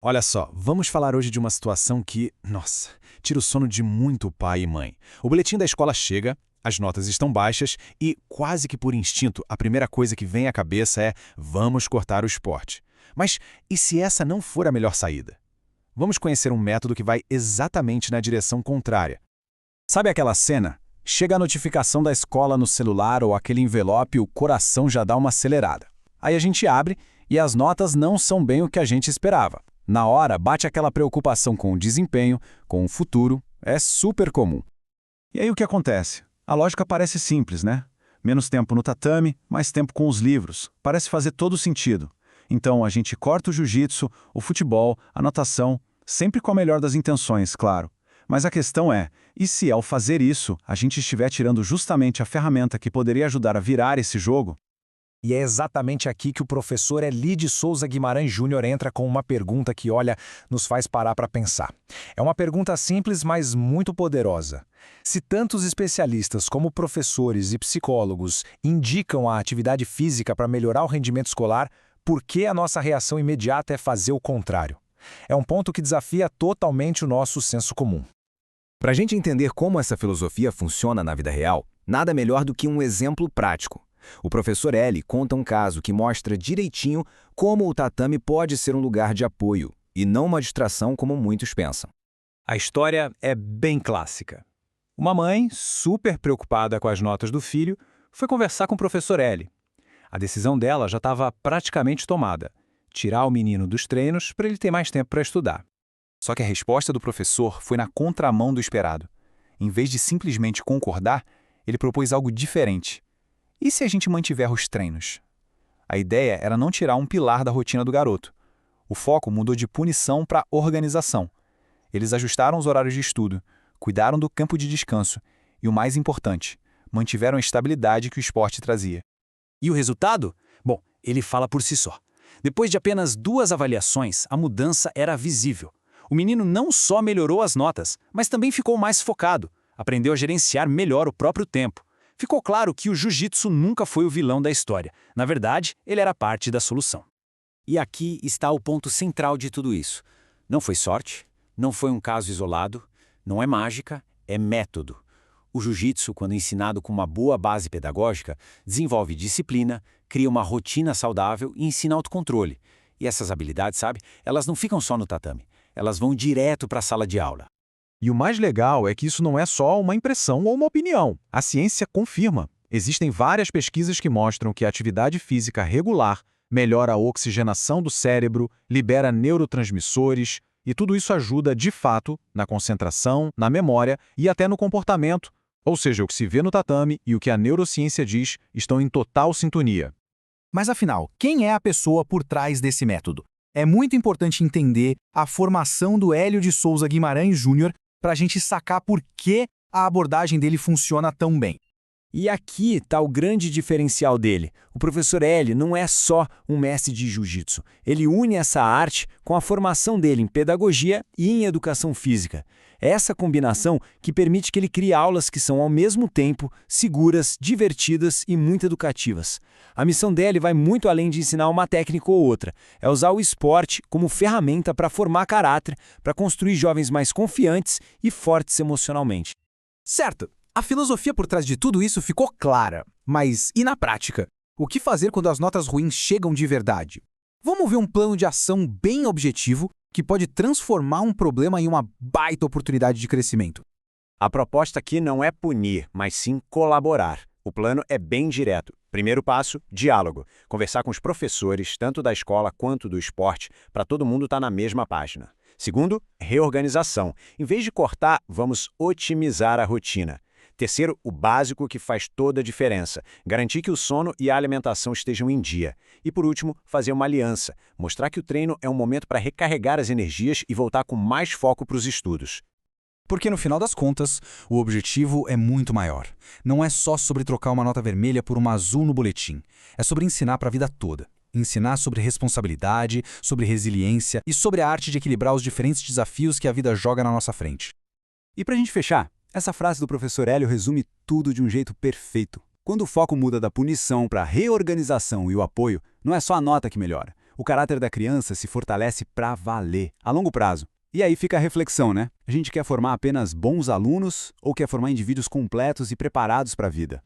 Olha só, vamos falar hoje de uma situação que, nossa, tira o sono de muito pai e mãe. O boletim da escola chega, as notas estão baixas e, quase que por instinto, a primeira coisa que vem à cabeça é: vamos cortar o esporte. Mas e se essa não for a melhor saída? Vamos conhecer um método que vai exatamente na direção contrária. Sabe aquela cena? Chega a notificação da escola no celular ou aquele envelope e o coração já dá uma acelerada. Aí a gente abre e as notas não são bem o que a gente esperava. Na hora, bate aquela preocupação com o desempenho, com o futuro, é super comum. E aí o que acontece? A lógica parece simples, né? Menos tempo no tatame, mais tempo com os livros. Parece fazer todo sentido. Então a gente corta o jiu-jitsu, o futebol, a natação, sempre com a melhor das intenções, claro. Mas a questão é, e se ao fazer isso, a gente estiver tirando justamente a ferramenta que poderia ajudar a virar esse jogo? E é exatamente aqui que o professor Eli de Souza Guimarães Júnior entra com uma pergunta que, olha, nos faz parar para pensar. É uma pergunta simples, mas muito poderosa. Se tantos especialistas como professores e psicólogos indicam a atividade física para melhorar o rendimento escolar, por que a nossa reação imediata é fazer o contrário? É um ponto que desafia totalmente o nosso senso comum. Para a gente entender como essa filosofia funciona na vida real, nada melhor do que um exemplo prático. O professor Eli conta um caso que mostra direitinho como o tatame pode ser um lugar de apoio e não uma distração como muitos pensam. A história é bem clássica. Uma mãe, super preocupada com as notas do filho, foi conversar com o professor Eli. A decisão dela já estava praticamente tomada: tirar o menino dos treinos para ele ter mais tempo para estudar. Só que a resposta do professor foi na contramão do esperado. Em vez de simplesmente concordar, ele propôs algo diferente. E se a gente mantiver os treinos? A ideia era não tirar um pilar da rotina do garoto. O foco mudou de punição para organização. Eles ajustaram os horários de estudo, cuidaram do campo de descanso e, o mais importante, mantiveram a estabilidade que o esporte trazia. E o resultado? Bom, ele fala por si só. Depois de apenas 2 avaliações, a mudança era visível. O menino não só melhorou as notas, mas também ficou mais focado, aprendeu a gerenciar melhor o próprio tempo. Ficou claro que o jiu-jitsu nunca foi o vilão da história. Na verdade, ele era parte da solução. E aqui está o ponto central de tudo isso. Não foi sorte, não foi um caso isolado, não é mágica, é método. O jiu-jitsu, quando ensinado com uma boa base pedagógica, desenvolve disciplina, cria uma rotina saudável e ensina autocontrole. E essas habilidades, sabe, elas não ficam só no tatame, elas vão direto para a sala de aula. E o mais legal é que isso não é só uma impressão ou uma opinião. A ciência confirma. Existem várias pesquisas que mostram que a atividade física regular melhora a oxigenação do cérebro, libera neurotransmissores, e tudo isso ajuda, de fato, na concentração, na memória e até no comportamento. Ou seja, o que se vê no tatame e o que a neurociência diz estão em total sintonia. Mas afinal, quem é a pessoa por trás desse método? É muito importante entender a formação do Hélio de Souza Guimarães Júnior para a gente sacar por que a abordagem dele funciona tão bem. E aqui está o grande diferencial dele. O professor Eli não é só um mestre de jiu-jitsu. Ele une essa arte com a formação dele em pedagogia e em educação física. É essa combinação que permite que ele crie aulas que são, ao mesmo tempo, seguras, divertidas e muito educativas. A missão dele vai muito além de ensinar uma técnica ou outra. É usar o esporte como ferramenta para formar caráter, para construir jovens mais confiantes e fortes emocionalmente. Certo, a filosofia por trás de tudo isso ficou clara. Mas e na prática? O que fazer quando as notas ruins chegam de verdade? Vamos ver um plano de ação bem objetivo que pode transformar um problema em uma baita oportunidade de crescimento. A proposta aqui não é punir, mas sim colaborar. O plano é bem direto. Primeiro passo, diálogo. Conversar com os professores, tanto da escola quanto do esporte, para todo mundo estar na mesma página. Segundo, reorganização. Em vez de cortar, vamos otimizar a rotina. Terceiro, o básico que faz toda a diferença. Garantir que o sono e a alimentação estejam em dia. E por último, fazer uma aliança. Mostrar que o treino é um momento para recarregar as energias e voltar com mais foco para os estudos. Porque no final das contas, o objetivo é muito maior. Não é só sobre trocar uma nota vermelha por uma azul no boletim. É sobre ensinar para a vida toda. Ensinar sobre responsabilidade, sobre resiliência e sobre a arte de equilibrar os diferentes desafios que a vida joga na nossa frente. E para a gente fechar, essa frase do professor Hélio resume tudo de um jeito perfeito. Quando o foco muda da punição para a reorganização e o apoio, não é só a nota que melhora. O caráter da criança se fortalece para valer, a longo prazo. E aí fica a reflexão, né? A gente quer formar apenas bons alunos ou quer formar indivíduos completos e preparados para a vida?